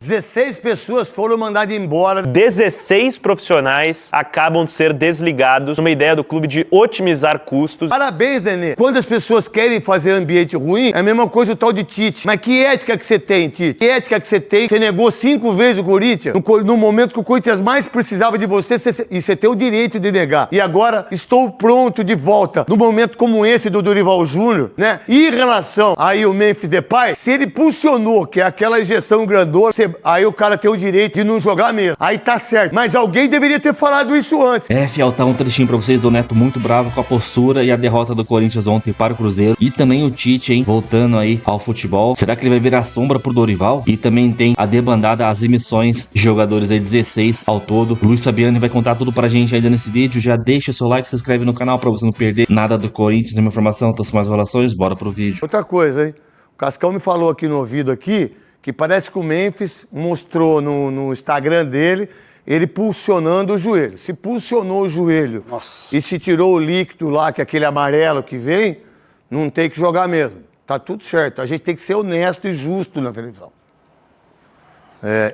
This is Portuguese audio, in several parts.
16 pessoas foram mandadas embora. 16 profissionais acabam de ser desligados numa ideia do clube de otimizar custos. Parabéns, Nenê. Quando as pessoas querem fazer ambiente ruim, é a mesma coisa o tal de Tite. Mas que ética que você tem, Tite? Que ética que você tem? Você negou 5 vezes o Corinthians no momento que o Corinthians mais precisava de você e você tem o direito de negar. E agora estou pronto de volta. Num momento como esse do Dorival Júnior, né? E em relação aí o Memphis Depay, se ele pulsionou, que é aquela injeção grandona, aí o cara tem o direito de não jogar mesmo. Aí tá certo. Mas alguém deveria ter falado isso antes. Fiel, tá um trechinho pra vocês do Neto muito bravo com a postura e a derrota do Corinthians ontem para o Cruzeiro. E também o Tite, hein, voltando aí ao futebol. Será que ele vai virar sombra pro Dorival? E também tem a debandada, as emissões de jogadores aí, 16 ao todo. O Luiz Fabiani vai contar tudo pra gente ainda nesse vídeo. Já deixa seu like, se inscreve no canal pra você não perder nada do Corinthians, nenhuma informação, trouxe mais relações. Bora pro vídeo. Outra coisa, hein? O Cascão me falou aqui no ouvido aqui que parece que o Memphis mostrou no Instagram dele ele pulsionando o joelho. Se pulsionou o joelho e se tirou o líquido lá, que é aquele amarelo que vem, não tem que jogar mesmo. Tá tudo certo. A gente tem que ser honesto e justo na televisão.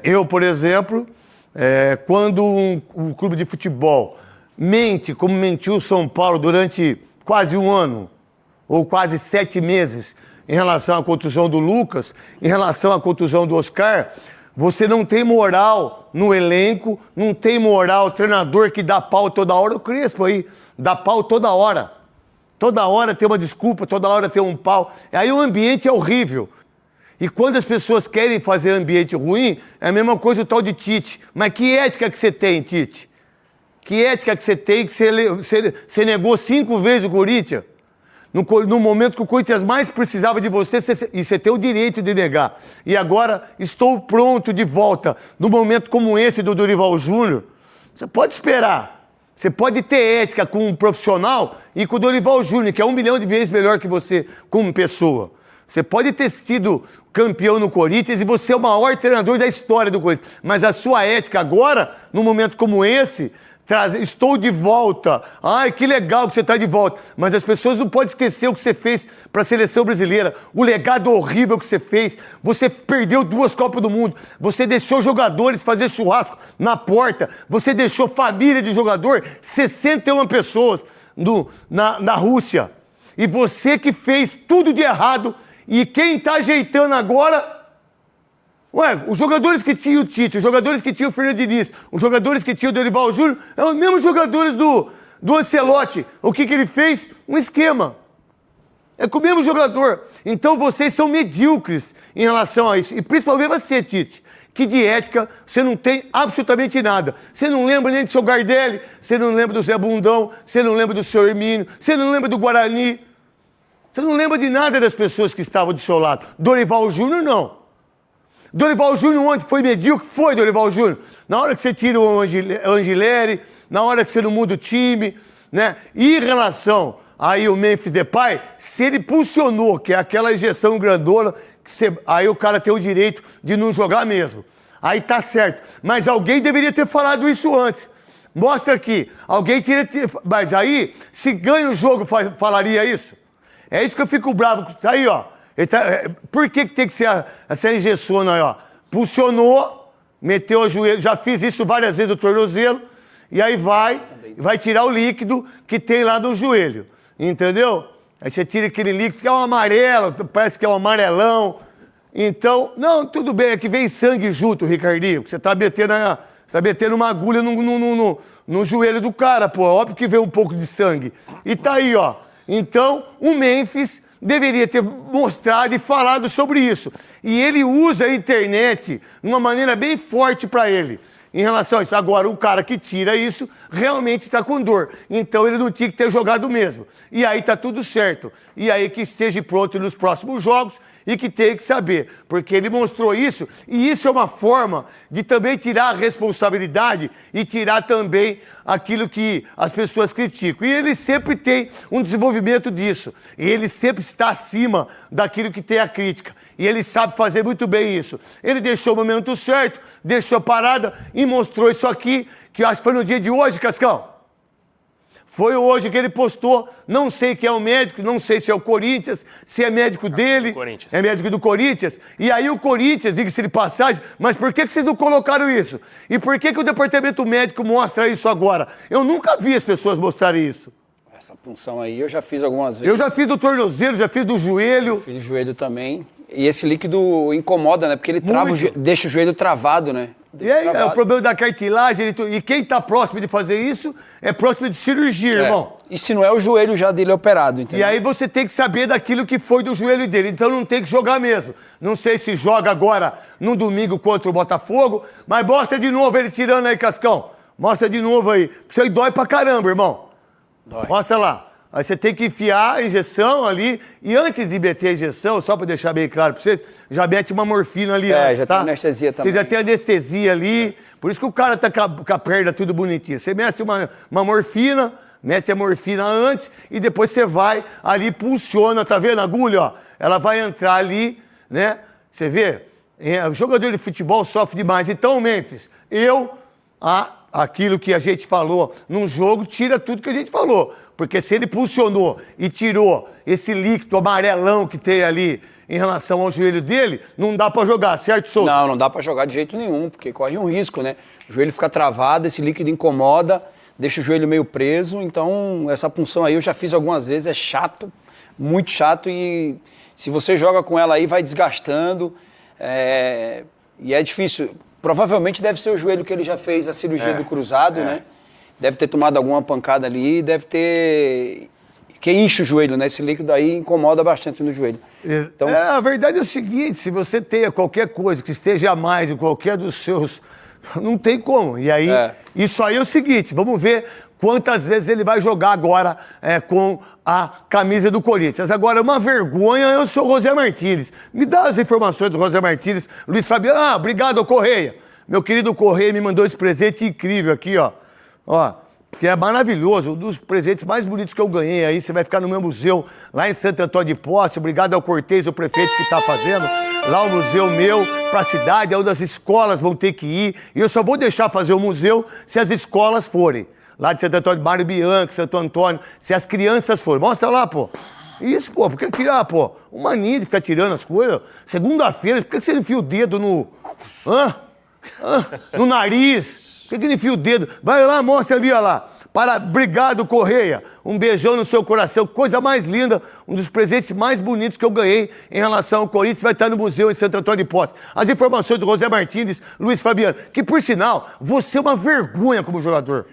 Eu, por exemplo, quando um clube de futebol mente, como mentiu o São Paulo durante quase um ano, ou quase 7 meses, em relação à contusão do Lucas, em relação à contusão do Oscar, você não tem moral no elenco, não tem moral, o treinador que dá pau toda hora, o Crespo aí, dá pau toda hora. Toda hora tem uma desculpa, toda hora tem um pau. Aí o ambiente é horrível. E quando as pessoas querem fazer ambiente ruim, é a mesma coisa o tal de Tite. Mas que ética que você tem, Tite? Que ética que você tem que você negou 5 vezes o Corinthians? No momento que o Corinthians mais precisava de você, e você tem o direito de negar. E agora estou pronto de volta. Num momento como esse do Dorival Júnior, você pode esperar. Você pode ter ética com um profissional e com o Dorival Júnior, que é 1 milhão de vezes melhor que você como pessoa. Você pode ter sido campeão no Corinthians e você é o maior treinador da história do Corinthians. Mas a sua ética agora, num momento como esse, estou de volta. Ai, que legal que você está de volta. Mas as pessoas não podem esquecer o que você fez para a seleção brasileira. O legado horrível que você fez. Você perdeu 2 Copas do Mundo. Você deixou jogadores fazer churrasco na porta. Você deixou família de jogador, 61 pessoas na Rússia. E você que fez tudo de errado. E quem está ajeitando agora... Ué, os jogadores que tinham o Tite, os jogadores que tinham o Fernando Diniz, os jogadores que tinham o Dorival Júnior, são os mesmos jogadores do Ancelotti. O que ele fez? Um esquema. É com o mesmo jogador. Então vocês são medíocres em relação a isso. E principalmente você, Tite, que de ética você não tem absolutamente nada. Você não lembra nem do seu Gardelli, você não lembra do Zé Bundão, você não lembra do seu Hermínio, você não lembra do Guarani. Você não lembra de nada das pessoas que estavam do seu lado. Dorival Júnior, não. Dorival Júnior ontem foi medíocre? Foi, Dorival Júnior. Na hora que você tira o Angileri, na hora que você não muda o time, né? E em relação aí o Memphis Depay, se ele pulsionou, que é aquela injeção grandona, aí o cara tem o direito de não jogar mesmo. Aí tá certo. Mas alguém deveria ter falado isso antes. Mostra aqui. Alguém teria ter... Mas aí, se ganha o jogo, falaria isso? É isso que eu fico bravo. Tá aí, ó. Por que tem que ser essa injeção aí, ó? Pulsionou, meteu o joelho, já fiz isso várias vezes no tornozelo, e aí vai tirar o líquido que tem lá no joelho, entendeu? Aí você tira aquele líquido que é um amarelo, parece que é um amarelão. Então, não, tudo bem, é que vem sangue junto, Ricardinho, você tá metendo uma agulha no joelho do cara, pô, óbvio que vem um pouco de sangue. E tá aí, ó. Então, o Memphis deveria ter mostrado e falado sobre isso. E ele usa a internet de uma maneira bem forte para ele em relação a isso. Agora, o cara que tira isso realmente está com dor. Então, ele não tinha que ter jogado mesmo. E aí tá tudo certo. E aí que esteja pronto nos próximos jogos e que tem que saber. Porque ele mostrou isso, e isso é uma forma de também tirar a responsabilidade e tirar também aquilo que as pessoas criticam. E ele sempre tem um desenvolvimento disso. E ele sempre está acima daquilo que tem a crítica. E ele sabe fazer muito bem isso. Ele deixou o momento certo, deixou a parada e mostrou isso aqui, que eu acho que foi no dia de hoje, Cascão. Foi hoje que ele postou, não sei quem é o médico, não sei se é o Corinthians, se é médico dele, é médico do Corinthians. E aí o Corinthians, diga-se de passagem, mas por que vocês não colocaram isso? E por que o departamento médico mostra isso agora? Eu nunca vi as pessoas mostrarem isso. Essa punção aí eu já fiz algumas vezes. Eu já fiz do tornozelo, já fiz do joelho. Fiz do joelho também. E esse líquido incomoda, né? Porque ele trava deixa o joelho travado, né? E aí, é o problema da cartilagem. E quem está próximo de fazer isso é próximo de cirurgia, irmão. E se não é o joelho já dele operado, entendeu? E aí você tem que saber daquilo que foi do joelho dele. Então não tem que jogar mesmo. Não sei se joga agora no domingo contra o Botafogo, mas mostra de novo ele tirando aí, Cascão. Mostra de novo aí. Isso aí dói pra caramba, irmão. Dói. Mostra lá. Aí você tem que enfiar a injeção ali. E antes de meter a injeção, só para deixar bem claro para vocês, já mete uma morfina ali antes, já tá? tem anestesia também. Você já tem anestesia ali. Por isso que o cara tá com a perna tudo bonitinha. Você mete uma morfina, mete a morfina antes e depois você vai ali, pulsiona, tá vendo a agulha, ó? Ela vai entrar ali, né? Você vê? O jogador de futebol sofre demais. Então, Memphis, aquilo que a gente falou num jogo, tira tudo que a gente falou. Porque se ele pulsionou e tirou esse líquido amarelão que tem ali em relação ao joelho dele, não dá pra jogar, certo, Souto? Não dá pra jogar de jeito nenhum, porque corre um risco, né? O joelho fica travado, esse líquido incomoda, deixa o joelho meio preso. Então, essa punção aí eu já fiz algumas vezes, é chato, muito chato. E se você joga com ela aí, vai desgastando. E é difícil. Provavelmente deve ser o joelho que ele já fez a cirurgia do cruzado, né? Deve ter tomado alguma pancada ali, deve ter... Que enche o joelho, né? Esse líquido aí incomoda bastante no joelho. Então... A verdade é o seguinte, se você tenha qualquer coisa que esteja a mais em qualquer dos seus... Não tem como. E aí, isso aí é o seguinte, vamos ver quantas vezes ele vai jogar agora com a camisa do Corinthians. Agora, uma vergonha, eu sou o José Martínez. Me dá as informações do José Martínez. Luiz Fabiano, obrigado, Correia. Meu querido Correia me mandou esse presente incrível aqui, ó. Ó, que é maravilhoso, um dos presentes mais bonitos que eu ganhei aí. Você vai ficar no meu museu lá em Santo Antônio de Posse. Obrigado ao Cortez, o prefeito que está fazendo. Lá o museu meu, para a cidade, onde as escolas vão ter que ir. E eu só vou deixar fazer o museu se as escolas forem. Lá de Santo Antônio, Mário Bianchi, Santo Antônio, se as crianças forem. Mostra lá, pô. Isso, pô, por que tirar, pô? Uma mania de ficar tirando as coisas. Segunda-feira, por que você enfia o dedo no... no nariz? Por que ele enfia o dedo? Vai lá, mostra ali, olha lá. Obrigado, Correia. Um beijão no seu coração. Coisa mais linda. Um dos presentes mais bonitos que eu ganhei em relação ao Corinthians. Vai estar no museu em Santo Antônio de Posse. As informações do José Martínez, Luiz Fabiano. Que, por sinal, você é uma vergonha como jogador.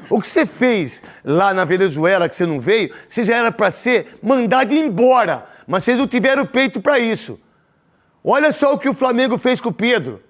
O que você fez lá na Venezuela, que você não veio, você já era para ser mandado embora. Mas vocês não tiveram peito para isso. Olha só o que o Flamengo fez com o Pedro.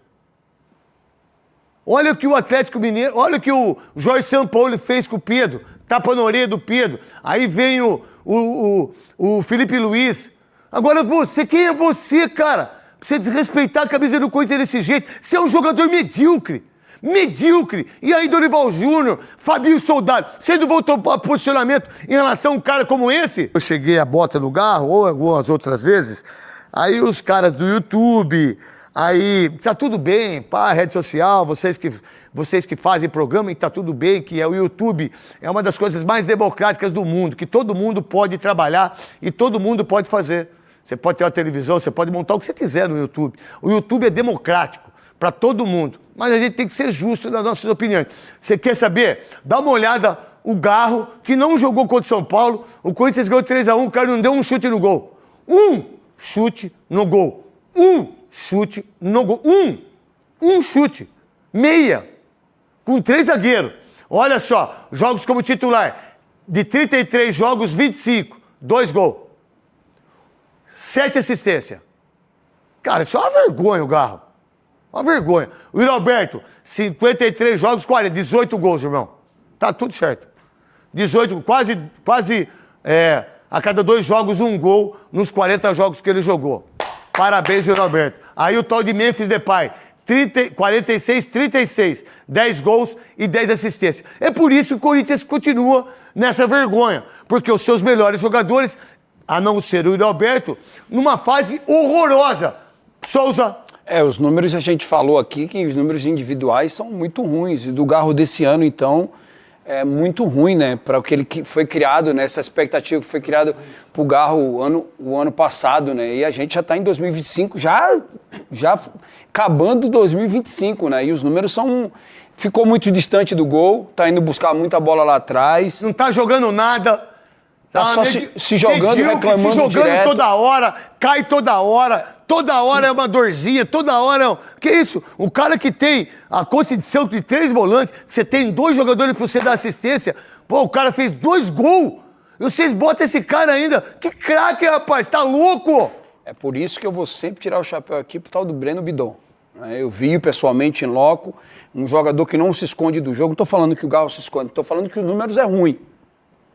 Olha o que o Atlético Mineiro, olha o que o Jorge Sampaoli fez com o Pedro, tapa na orelha do Pedro. Aí vem o Felipe Luiz. Agora você, quem é você, cara? Pra você desrespeitar a camisa do Corinthians desse jeito. Você é um jogador medíocre. Medíocre. E aí, Dorival Júnior, Fabinho Soldado, vocês não vão tomar posicionamento em relação a um cara como esse? Eu cheguei a bota no carro, ou algumas outras vezes, aí os caras do YouTube... Aí, tá tudo bem, pá, rede social, vocês que fazem programa, e tá tudo bem, que o YouTube é uma das coisas mais democráticas do mundo, que todo mundo pode trabalhar e todo mundo pode fazer. Você pode ter uma televisão, você pode montar o que você quiser no YouTube. O YouTube é democrático para todo mundo, mas a gente tem que ser justo nas nossas opiniões. Você quer saber? Dá uma olhada, o Garro, que não jogou contra o São Paulo, o Corinthians ganhou 3-1, o cara não deu um chute no gol. Um chute no gol. Chute no gol. Um chute. Meia. Com 3 zagueiros. Olha só, jogos como titular. De 33 jogos, 25. 2 gols. 7 assistências. Cara, isso é uma vergonha, o Garro. Uma vergonha. O Yuri Alberto, 53 jogos, 40. 18 gols, irmão. Tá tudo certo. 18, quase a cada 2 jogos, 1 gol nos 40 jogos que ele jogou. Parabéns, Yuri Alberto. Aí o tal de Memphis Depay, 46-36, 10 gols e 10 assistências. É por isso que o Corinthians continua nessa vergonha, porque os seus melhores jogadores, a não ser o Yuri Alberto, numa fase horrorosa. Souza. Os números a gente falou aqui, que os números individuais são muito ruins. E do Garro desse ano, então, é muito ruim, né? Para o que ele foi criado, né? Essa expectativa que foi criada pro Garro o ano passado, né? E a gente já está em 2025, já acabando 2025, né? E os números ficou muito distante do gol, tá indo buscar muita bola lá atrás. Não tá jogando nada. Tá só se jogando, reclamando se jogando direto. toda hora, cai toda hora é uma dorzinha, toda hora é um... Que isso? O cara que tem a condição de 3 volantes, que você tem 2 jogadores pra você dar assistência, pô, o cara fez 2 gols, e vocês botam esse cara ainda. Que craque, rapaz, tá louco? É por isso que eu vou sempre tirar o chapéu aqui pro tal do Breno Bidon. Eu vi pessoalmente em loco, um jogador que não se esconde do jogo. Não tô falando que o Garro se esconde, tô falando que os números é ruim.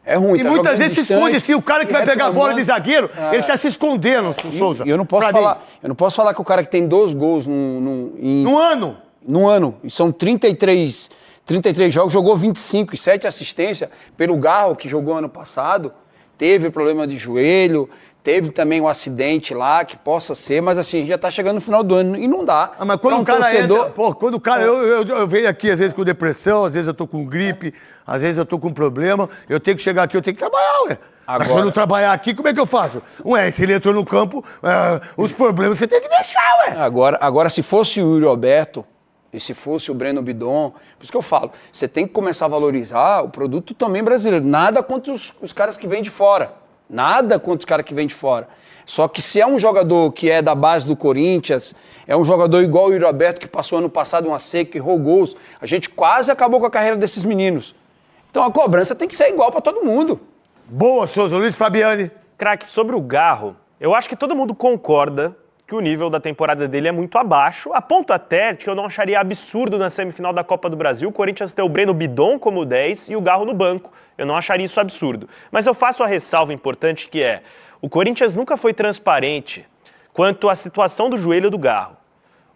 É ruim. E tá muitas vezes se esconde, sim. O cara que vai pegar a bola de zagueiro, ele tá se escondendo, Souza. E eu não posso falar que o cara que tem 2 gols no ano. Num ano. E são 33 jogos, jogou 25 e 7 assistências pelo Garro, que jogou ano passado. Teve problema de joelho, teve também um acidente lá, que possa ser, mas assim, já tá chegando no final do ano e não dá. Mas quando o cara entra, pô, quando o cara, eu venho aqui às vezes com depressão, às vezes eu tô com gripe, às vezes eu tô com problema, eu tenho que chegar aqui, eu tenho que trabalhar, ué. Agora, mas se eu não trabalhar aqui, como é que eu faço? Ué, se ele entrou no campo, os problemas você tem que deixar, ué. Agora se fosse o Yuri Alberto, e se fosse o Breno Bidon, por isso que eu falo, você tem que começar a valorizar o produto também brasileiro. Nada contra os caras que vêm de fora. Nada contra os caras que vêm de fora. Só que se é um jogador que é da base do Corinthians, é um jogador igual o Yuri Alberto, que passou ano passado uma seca e errou gols, a gente quase acabou com a carreira desses meninos. Então a cobrança tem que ser igual para todo mundo. Boa, Souza. Luiz Fabiani. Craque, sobre o Garro, eu acho que todo mundo concorda que o nível da temporada dele é muito abaixo, a ponto até que eu não acharia absurdo na semifinal da Copa do Brasil o Corinthians ter o Breno Bidon como 10 e o Garro no banco. Eu não acharia isso absurdo. Mas eu faço a ressalva importante que é, o Corinthians nunca foi transparente quanto à situação do joelho do Garro.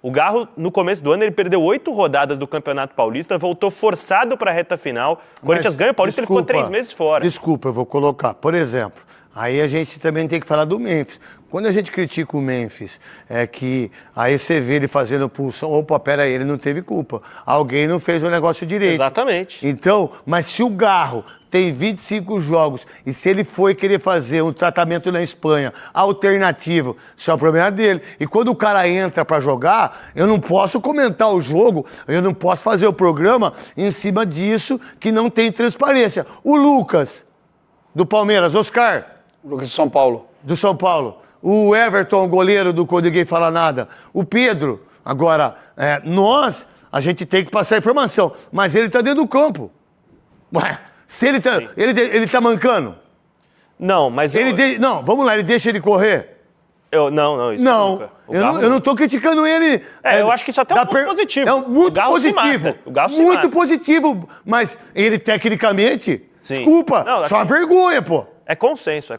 O Garro, no começo do ano, ele perdeu 8 rodadas do Campeonato Paulista, voltou forçado para a reta final. O Corinthians ganha o Paulista, ele ficou 3 meses fora. Desculpa, eu vou colocar. Por exemplo, aí a gente também tem que falar do Memphis. Quando a gente critica o Memphis, é que aí você vê ele fazendo pulsão, opa, peraí, ele não teve culpa. Alguém não fez o negócio direito. Exatamente. Então, mas se o Garro tem 25 jogos e se ele foi querer fazer um tratamento na Espanha alternativo, isso é o problema dele. E quando o cara entra pra jogar, eu não posso comentar o jogo, eu não posso fazer o programa em cima disso que não tem transparência. O Lucas, do Palmeiras, Oscar. Lucas do São Paulo. Do São Paulo. O Everton, goleiro do Quando Ninguém Fala Nada. O Pedro. Agora, a gente tem que passar a informação. Mas ele tá dentro do campo. Ué, se ele tá, ele tá mancando? Não, mas... Não, vamos lá, ele deixa ele correr? Não, isso nunca. Eu não tô criticando ele. Eu acho que isso até é um ponto positivo. É muito positivo. O Garro se muito mata. positivo. Mas ele, tecnicamente, Sim. desculpa, Não, só uma vergonha, pô. É consenso.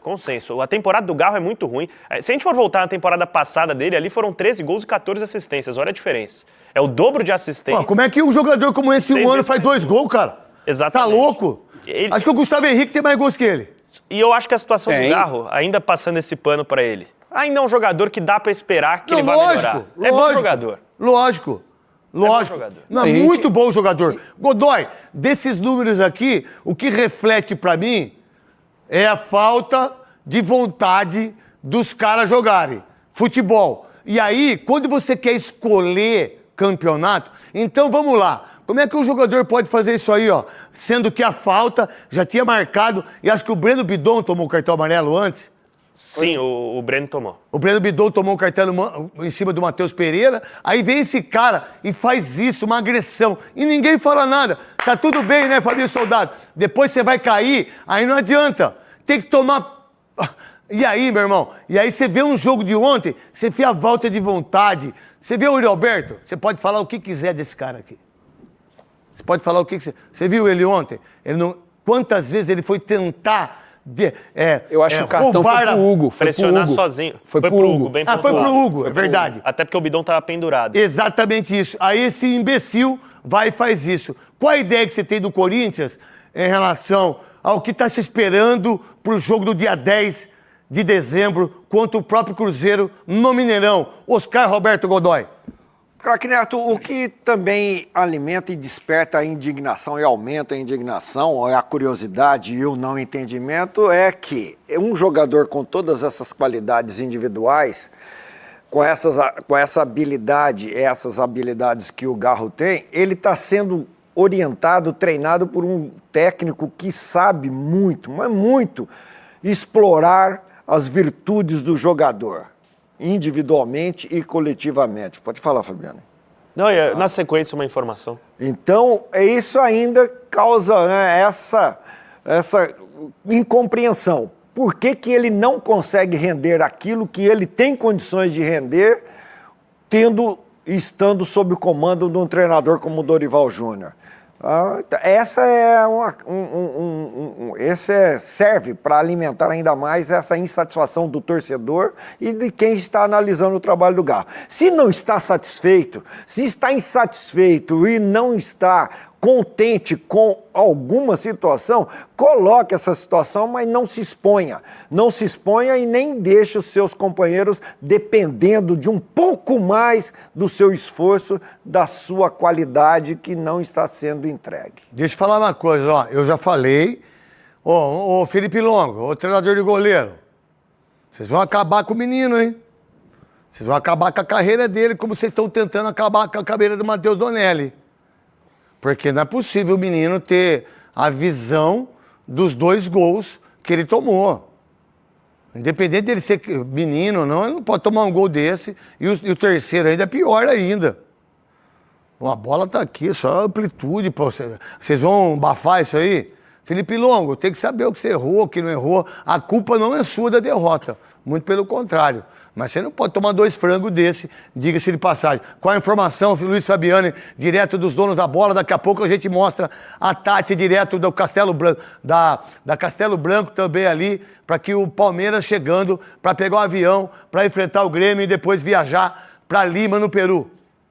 A temporada do Garro é muito ruim. Se a gente for voltar na temporada passada dele, ali foram 13 gols e 14 assistências. Olha a diferença. É o dobro de assistências. Pô, como é que um jogador como esse, um ano, faz 2 gols, cara? Exatamente. Tá louco? Acho que o Gustavo Henrique tem mais gols que ele. E eu acho que a situação do Garro, ainda passando esse pano pra ele, ainda é um jogador que dá pra esperar que ele vai melhorar. É bom jogador. Lógico. Não, muito bom jogador. Godoy, desses números aqui, o que reflete pra mim é a falta de vontade dos caras jogarem futebol. E aí, quando você quer escolher campeonato, então vamos lá. Como é que um jogador pode fazer isso aí, ó? Sendo que a falta já tinha marcado, e acho que o Breno Bidon tomou o cartão amarelo antes. Sim, o Breno tomou. O Breno Bidon tomou o cartão em cima do Matheus Pereira, aí vem esse cara e faz isso, uma agressão, e ninguém fala nada. Tá tudo bem, né, Fabinho Soldado? Depois você vai cair, aí não adianta. Tem que tomar... E aí, meu irmão? E aí você vê um jogo de ontem, você vê a volta de vontade, você vê o Yuri Alberto, você pode falar o que quiser desse cara aqui. Você pode falar o que quiser. Você viu ele ontem? Ele não... Quantas vezes ele foi tentar... eu acho que o cartão foi pro Hugo. Pressionar sozinho. Foi pro Hugo. Bem foi pro Hugo, é verdade. Até porque o Bidon tava pendurado. Exatamente isso. Aí esse imbecil vai e faz isso. Qual a ideia que você tem do Corinthians em relação ao que está se esperando pro jogo do dia 10 de dezembro contra o próprio Cruzeiro no Mineirão? Oscar Roberto Godoy. Craque Neto, o que também alimenta e desperta a indignação e aumenta a indignação, a curiosidade e o não entendimento é que um jogador com todas essas qualidades individuais, com essa habilidade, essas habilidades que o Garro tem, ele está sendo orientado, treinado por um técnico que sabe muito, mas muito, explorar as virtudes do jogador, individualmente e coletivamente. Pode falar, Fabiano. Não, na sequência uma informação. Então, isso ainda causa, né, essa incompreensão. Por que ele não consegue render aquilo que ele tem condições de render, estando sob o comando de um treinador como o Dorival Júnior? Serve para alimentar ainda mais essa insatisfação do torcedor e de quem está analisando o trabalho do Garro. Se não está satisfeito, se está insatisfeito e não está contente com alguma situação, coloque essa situação, mas não se exponha. Não se exponha e nem deixe os seus companheiros dependendo de um pouco mais do seu esforço, da sua qualidade que não está sendo entregue. Deixa eu falar uma coisa, ó. Eu já falei, ô Felipe Longo, ô treinador de goleiro, vocês vão acabar com o menino, hein? Vocês vão acabar com a carreira dele, como vocês estão tentando acabar com a carreira do Matheus Donelli. Porque não é possível o menino ter a visão dos 2 gols que ele tomou. Independente dele ser menino ou não, ele não pode tomar um gol desse. E o terceiro ainda é pior ainda. Bom, a bola tá aqui, só amplitude. Pô, vocês vão abafar isso aí? Felipe Longo, tem que saber o que você errou, o que não errou. A culpa não é sua da derrota. Muito pelo contrário. Mas você não pode tomar 2 frangos desse, diga-se de passagem. Qual a informação, Luiz Fabiani, direto dos donos da bola? Daqui a pouco a gente mostra a Tati direto do Castelo Branco, da Castelo Branco também ali, para que o Palmeiras chegando para pegar o avião, para enfrentar o Grêmio e depois viajar para Lima, no Peru.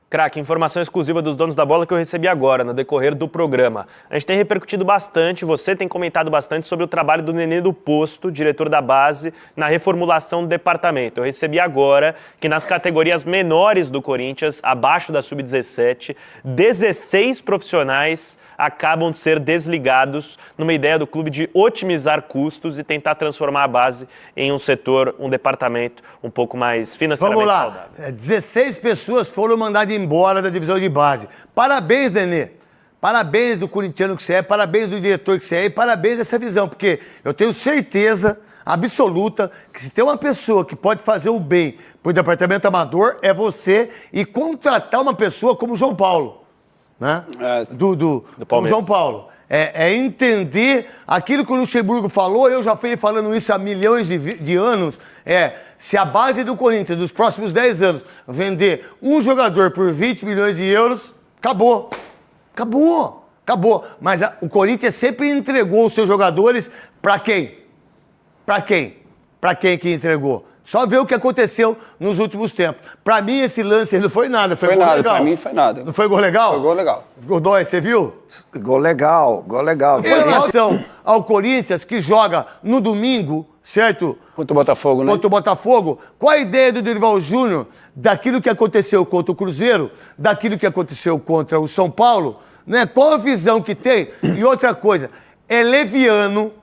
Craque, informação exclusiva dos donos da bola que eu recebi agora, no decorrer do programa. A gente tem repercutido bastante, você tem comentado bastante sobre o trabalho do Nenê do Posto, diretor da base, na reformulação do departamento. Eu recebi agora que nas categorias menores do Corinthians, abaixo da Sub-17, 16 profissionais acabam de ser desligados numa ideia do clube de otimizar custos e tentar transformar a base em um setor, um departamento um pouco mais financeiramente saudável. Vamos lá, 16 pessoas foram mandadas embora da divisão de base. Parabéns, Nenê. Parabéns do corintiano que você é, parabéns do diretor que você é e parabéns dessa visão, porque eu tenho certeza absoluta que se tem uma pessoa que pode fazer o bem para o departamento amador, é você, e contratar uma pessoa como o João Paulo, né? Do João Paulo. É entender aquilo que o Luxemburgo falou, eu já fui falando isso há milhões de anos, se a base do Corinthians, dos próximos 10 anos, vender um jogador por 20 milhões de euros, acabou. Acabou. Acabou. Mas o Corinthians sempre entregou os seus jogadores para quem? Para quem? Para quem que entregou? Só ver o que aconteceu nos últimos tempos. Pra mim, esse lance não foi nada. Foi gol legal. Pra mim, foi nada. Não foi gol legal? Foi gol legal. Godoy, você viu? Gol legal, gol legal. Em relação ao Corinthians, que joga no domingo, certo? Contra o Botafogo, né? Contra o Botafogo. Qual a ideia do Dorival Júnior daquilo que aconteceu contra o Cruzeiro, daquilo que aconteceu contra o São Paulo, né? Qual a visão que tem? E outra coisa, é leviano,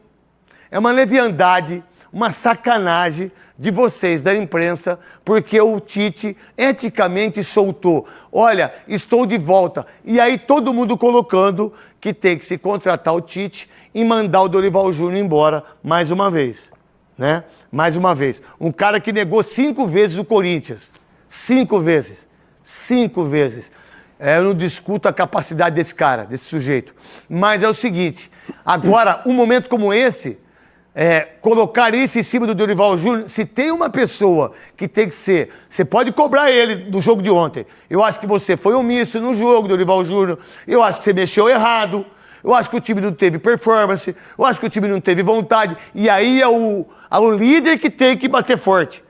é uma leviandade, uma sacanagem de vocês da imprensa, porque o Tite eticamente soltou. Olha, estou de volta. E aí todo mundo colocando que tem que se contratar o Tite e mandar o Dorival Júnior embora mais uma vez, né? Mais uma vez. Um cara que negou 5 vezes o Corinthians. 5 vezes. 5 vezes. Eu não discuto a capacidade desse cara, desse sujeito. Mas é o seguinte, agora, um momento como esse, colocar isso em cima do Dorival Júnior, se tem uma pessoa que tem que ser, você pode cobrar ele do jogo de ontem. Eu acho que você foi omisso no jogo, Dorival Júnior. Eu acho que você mexeu errado. Eu acho que o time não teve performance. Eu acho que o time não teve vontade. E aí é o líder que tem que bater forte.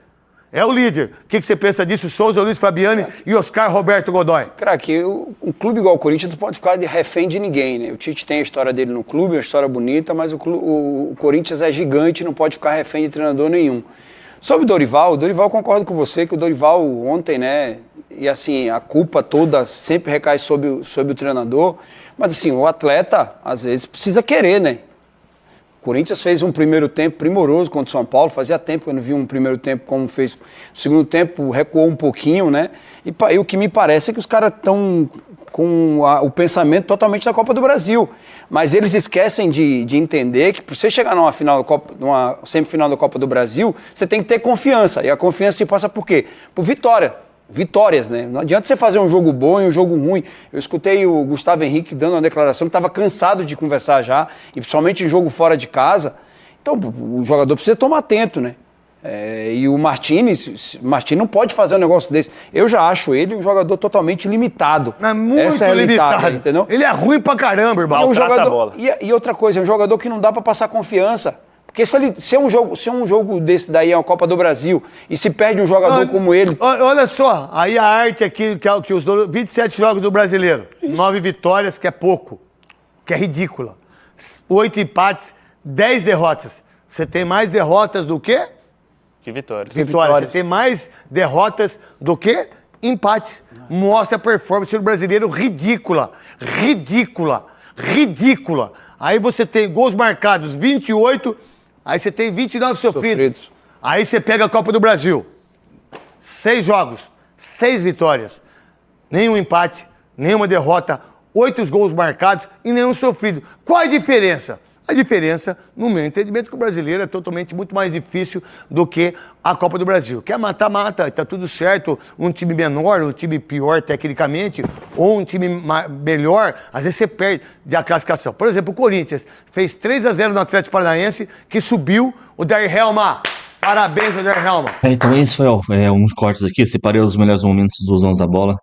É o líder. O que você pensa disso? Souza, Luiz Fabiani e Oscar Roberto Godoy. Craque, um clube igual o Corinthians não pode ficar de refém de ninguém, né? O Tite tem a história dele no clube, uma história bonita, mas o Corinthians é gigante, não pode ficar refém de treinador nenhum. Sobre o Dorival concordo com você que o Dorival ontem, né, e assim, a culpa toda sempre recai sobre o treinador, mas assim, o atleta às vezes precisa querer, né? O Corinthians fez um primeiro tempo primoroso contra o São Paulo, fazia tempo que eu não vi um primeiro tempo como fez. O segundo tempo recuou um pouquinho, né? E o que me parece é que os caras estão com o pensamento totalmente na Copa do Brasil. Mas eles esquecem de entender que para você chegar numa semifinal da Copa do Brasil, você tem que ter confiança. E a confiança se passa por quê? Por vitórias, né? Não adianta você fazer um jogo bom e um jogo ruim. Eu escutei o Gustavo Henrique dando uma declaração que estava cansado de conversar já, e principalmente em jogo fora de casa. Então, o jogador precisa tomar atento, né? E o Martins não pode fazer um negócio desse. Eu já acho ele um jogador totalmente limitado. É muito Essa é a limitado, entendeu? Ele é ruim pra caramba, irmão. Maltrata a bola. E outra coisa, é um jogador que não dá pra passar confiança. Porque se um jogo desse daí é uma Copa do Brasil e se perde um jogador como ele... Olha só, aí a arte aqui, que os 27 jogos do Brasileiro, 9 vitórias, que é pouco, que é ridícula. 8 empates, 10 derrotas. Você tem mais derrotas do que? Que vitória. Vitórias. Você tem mais derrotas do que empates. Mostra a performance do brasileiro ridícula. Aí você tem gols marcados, 28, aí você tem 29 sofridos. Aí você pega a Copa do Brasil. 6 jogos, 6 vitórias. Nenhum empate, nenhuma derrota, 8 gols marcados e nenhum sofrido. Qual a diferença? A diferença, no meu entendimento, que o brasileiro é totalmente muito mais difícil do que a Copa do Brasil. Quer mata, tá tudo certo. Um time menor, um time pior tecnicamente, ou um time melhor, às vezes você perde a classificação. Por exemplo, o Corinthians fez 3-0 no Atlético Paranaense, que subiu o Der Helma. Parabéns, Der Helma. Então esse foi uns cortes aqui, separei os melhores momentos dos donos da bola.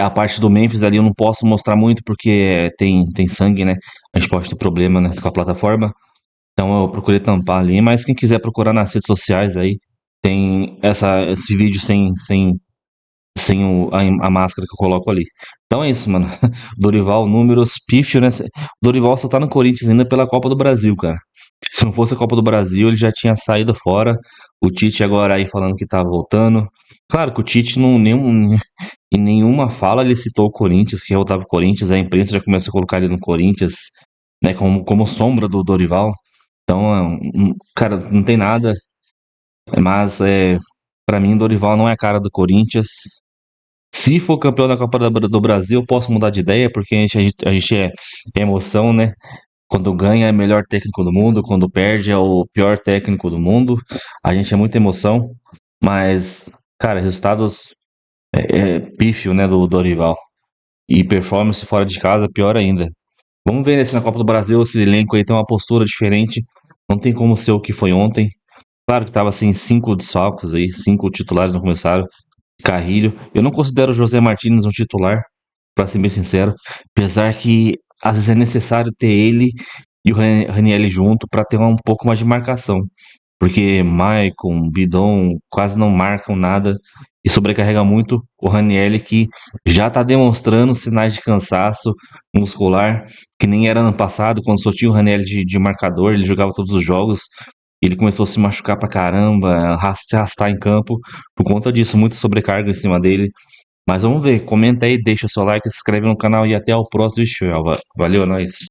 A parte do Memphis ali eu não posso mostrar muito porque tem sangue, né? A gente pode ter problema, né, com a plataforma. Então eu procurei tampar ali, mas quem quiser procurar nas redes sociais aí, tem esse vídeo sem a máscara que eu coloco ali. Então é isso, mano. Dorival, números, pífio, né? Dorival só tá no Corinthians ainda pela Copa do Brasil, cara. Se não fosse a Copa do Brasil, ele já tinha saído fora. O Tite agora aí falando que tá voltando. Claro que o Tite em nenhuma fala ele citou o Corinthians, que voltava o Corinthians. A imprensa já começou a colocar ele no Corinthians, né, como sombra do Dorival. Então, cara, não tem nada. Mas, pra mim, Dorival não é a cara do Corinthians. Se for campeão da Copa do Brasil, eu posso mudar de ideia, porque a gente é emoção, né? Quando ganha é o melhor técnico do mundo, quando perde é o pior técnico do mundo. A gente é muita emoção, mas, cara, resultados pífio, né, do Dorival. E performance fora de casa, pior ainda. Vamos ver se na Copa do Brasil esse elenco aí tem uma postura diferente. Não tem como ser o que foi ontem. Claro que tava assim, 5 desfalques aí, 5 titulares não começaram. Carrilho. Eu não considero o José Martins um titular, pra ser bem sincero. Apesar que às vezes é necessário ter ele e o Ranieri junto pra ter um pouco mais de marcação. Porque Maicon, Bidon quase não marcam nada e sobrecarrega muito o Ranieri, que já tá demonstrando sinais de cansaço muscular, que nem era ano passado, quando só tinha o Ranieri de marcador, ele jogava todos os jogos. Ele começou a se machucar pra caramba, se arrastar em campo, por conta disso, muita sobrecarga em cima dele. Mas vamos ver, comenta aí, deixa o seu like, se inscreve no canal e até o próximo vídeo. Valeu, é nóis.